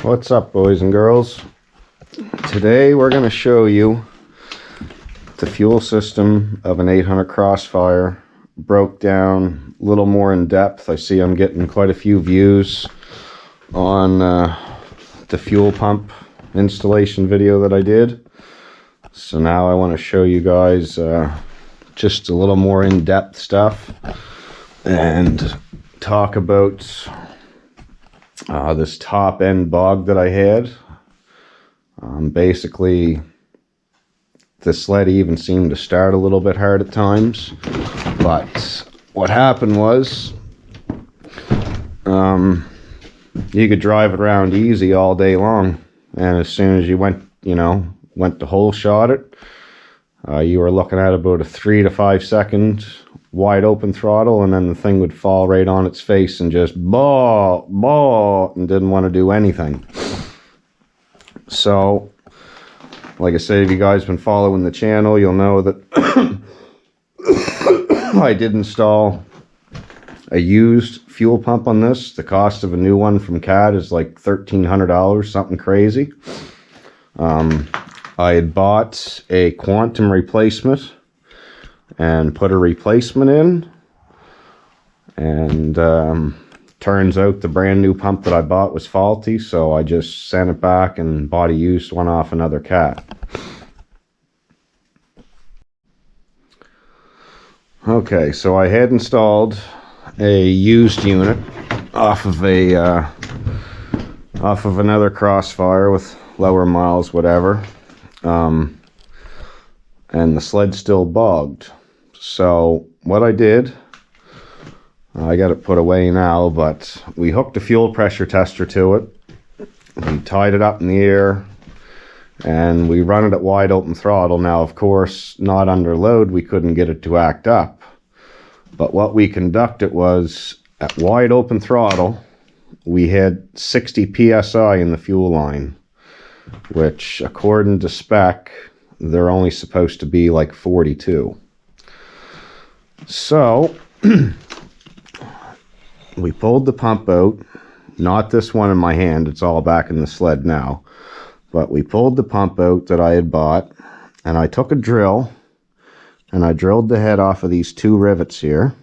What's up, boys and girls? Today we're going to show you the fuel system of an 800 Crossfire, broke down a little more in depth. I see I'm getting quite a few views on the fuel pump installation video that I did. So now I want to show you guys just a little more in-depth stuff and talk about this top end bog that I had. Basically, the sled even seemed to start a little bit hard at times, but what happened was you could drive it around easy all day long, and as soon as you went to whole shot it, you were looking at about a 3 to 5 second wide open throttle, and then the thing would fall right on its face and just baw, and didn't want to do anything. So, like I said, if you guys been following the channel, you'll know that I did install a used fuel pump on this. The cost of a new one from CAD is like $1,300, something crazy. I had bought a quantum replacement and put a replacement in, and turns out the brand new pump that I bought was faulty, so I just sent it back and bought a used one off another cat. Okay, so I had installed a used unit off of another Crossfire with lower miles, whatever, and the sled still bogged. So what I did, I got it put away now, but we hooked a fuel pressure tester to it. We tied it up in the air, and we run it at wide open throttle. Now, of course, not under load, we couldn't get it to act up. But what we conducted was, at wide open throttle, we had 60 PSI in the fuel line, which, according to spec, they're only supposed to be like 42. So we pulled the pump out, not this one in my hand, it's all back in the sled now, but we pulled the pump out that I had bought, and I took a drill and I drilled the head off of these 2 rivets here,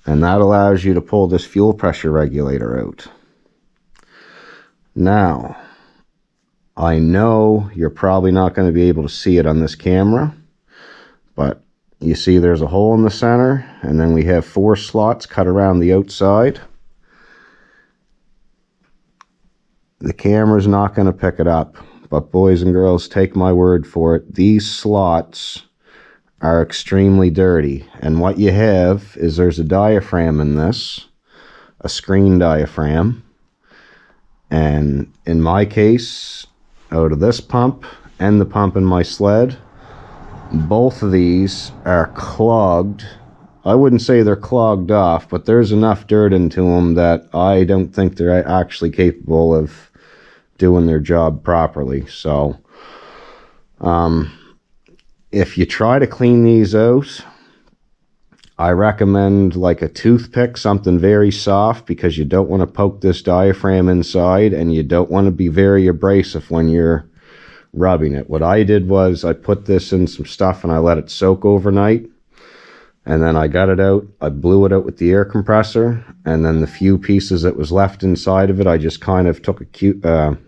and that allows you to pull this fuel pressure regulator out. Now, I know you're probably not going to be able to see it on this camera, but you see there's a hole in the center, and then we have 4 slots cut around the outside. The camera's not going to pick it up, but boys and girls, take my word for it, these slots are extremely dirty. And what you have is there's a diaphragm in this, a screen diaphragm, and in my case, out of this pump and the pump in my sled, both of these are clogged. I wouldn't say they're clogged off, but there's enough dirt into them that I don't think they're actually capable of doing their job properly. So if you try to clean these out, I recommend like a toothpick, something very soft, because you don't want to poke this diaphragm inside, and you don't want to be very abrasive when you're rubbing it. What I did was I put this in some stuff and I let it soak overnight, and then I got it out, I blew it out with the air compressor, and then the few pieces that was left inside of it, I just kind of took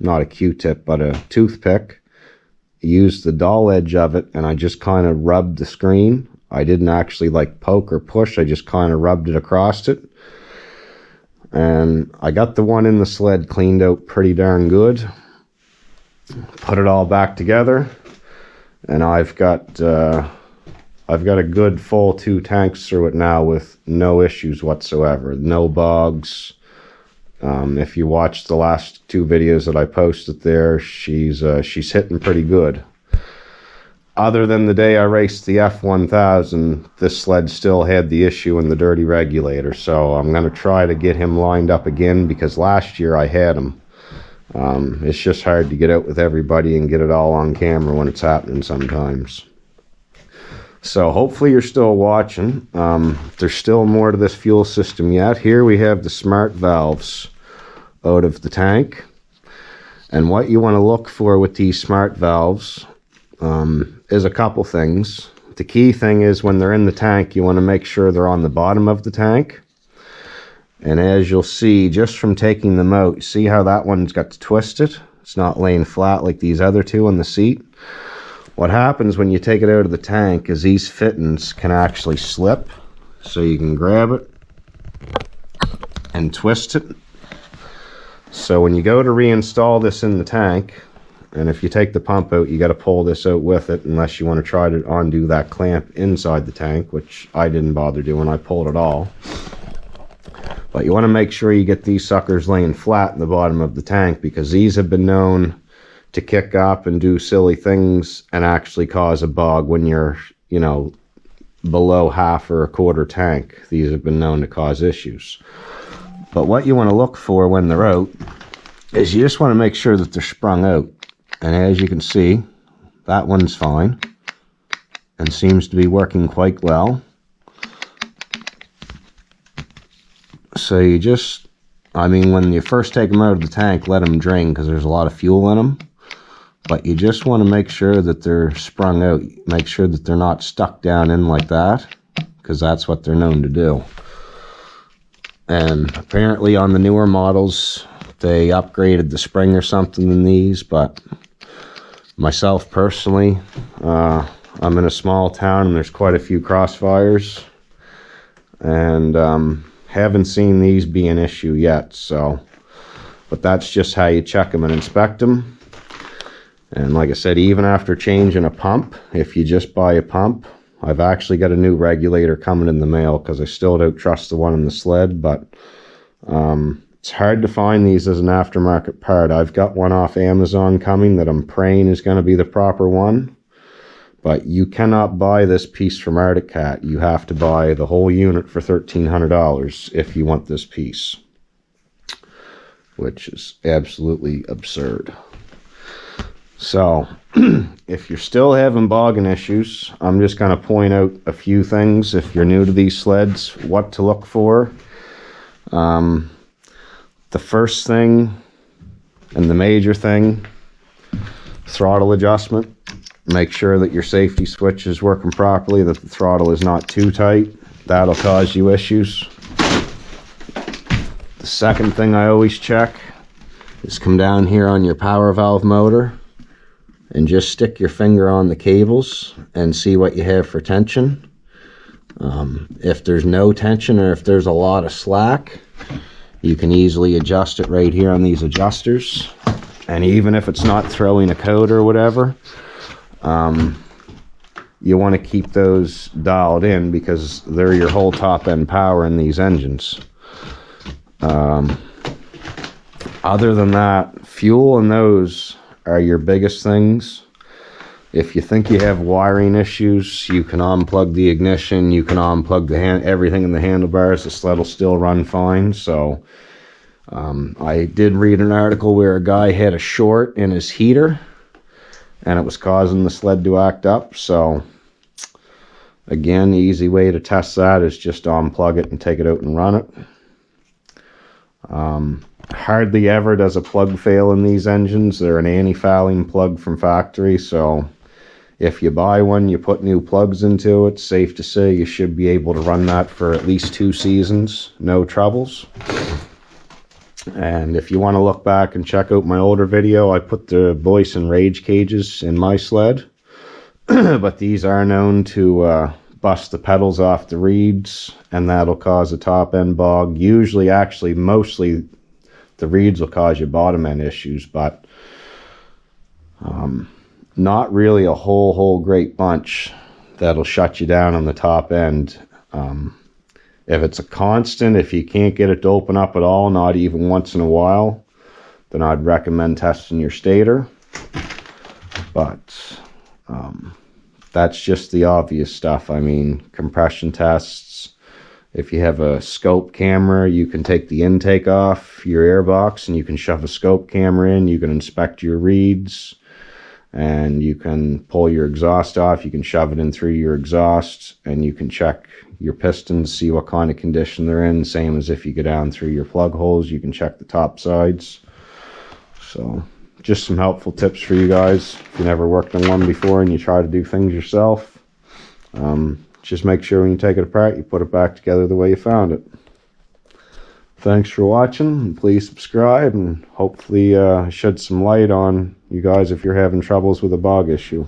not a Q-tip, but a toothpick, used the dull edge of it, and I just kind of rubbed the screen. I didn't actually like poke or push, I just kind of rubbed it across it, and I got the one in the sled cleaned out pretty darn good. Put it all back together, and I've got a good full 2 tanks through it now with no issues whatsoever, no bogs. If you watch the last 2 videos that I posted there, she's hitting pretty good. Other than the day I raced the F1000, this sled still had the issue in the dirty regulator, so I'm going to try to get him lined up again, because last year I had him. It's just hard to get out with everybody and get it all on camera when it's happening sometimes. So hopefully you're still watching. There's still more to this fuel system yet. Here we have the smart valves out of the tank. And what you want to look for with these smart valves is a couple things. The key thing is when they're in the tank, you want to make sure they're on the bottom of the tank. And as you'll see, just from taking them out, see how that one's got twisted? It's not laying flat like these other two on the seat. What happens when you take it out of the tank is these fittings can actually slip. So you can grab it and twist it. So when you go to reinstall this in the tank, and if you take the pump out, you got to pull this out with it unless you want to try to undo that clamp inside the tank, which I didn't bother doing. I pulled it all. But you want to make sure you get these suckers laying flat in the bottom of the tank, because these have been known to kick up and do silly things and actually cause a bog when you're, you know, below half or a quarter tank. These have been known to cause issues. But what you want to look for when they're out is you just want to make sure that they're sprung out. And as you can see, that one's fine and seems to be working quite well. So you just, I mean, when you first take them out of the tank, let them drain because there's a lot of fuel in them. But you just want to make sure that they're sprung out. Make sure that they're not stuck down in like that, because that's what they're known to do. And apparently on the newer models, they upgraded the spring or something in these, but myself personally, I'm in a small town and there's quite a few Crossfires, and haven't seen these be an issue yet. So, but that's just how you check them and inspect them. And like I said, even after changing a pump, if you just buy a pump, I've actually got a new regulator coming in the mail because I still don't trust the one in the sled, but it's hard to find these as an aftermarket part. I've got one off Amazon coming that I'm praying is going to be the proper one, but you cannot buy this piece from Arctic Cat. You have to buy the whole unit for $1,300 if you want this piece, which is absolutely absurd. So, if you're still having bogging issues, I'm just going to point out a few things. If you're new to these sleds, what to look for. The first thing, and the major thing, throttle adjustment. Make sure that your safety switch is working properly, that the throttle is not too tight. That'll cause you issues. The second thing I always check is come down here on your power valve motor and just stick your finger on the cables and see what you have for tension. If there's no tension or if there's a lot of slack, you can easily adjust it right here on these adjusters. And even if it's not throwing a code or whatever, you want to keep those dialed in because they're your whole top end power in these engines. Other than that, fuel and those are your biggest things. If you think you have wiring issues, you can unplug the ignition, you can unplug the everything in the handlebars. The sled will still run fine. So I did read an article where a guy had a short in his heater and it was causing the sled to act up. So again, the easy way to test that is just unplug it and take it out and run it. Hardly ever does a plug fail in these engines. They're an anti-fouling plug from factory, so if you buy one, you put new plugs into it, safe to say you should be able to run that for at least 2 seasons, no troubles. And if you want to look back and check out my older video, I put the voice and rage cages in my sled, but these are known to bust the pedals off the reeds, and that'll cause a top end bog. Usually, actually, mostly the reeds will cause you bottom end issues, but not really a whole great bunch that'll shut you down on the top end. If it's a constant, if you can't get it to open up at all, not even once in a while, then I'd recommend testing your stator. But that's just the obvious stuff. I mean, compression tests. If you have a scope camera, you can take the intake off your airbox and you can shove a scope camera in. You can inspect your reeds and you can pull your exhaust off. You can shove it in through your exhaust, and you can check your pistons, see what kind of condition they're in. Same as if you go down through your plug holes, you can check the top sides. So just some helpful tips for you guys if you never worked on one before and you try to do things yourself. Just make sure when you take it apart, you put it back together the way you found it. Thanks for watching, and please subscribe, and hopefully shed some light on you guys if you're having troubles with a bog issue.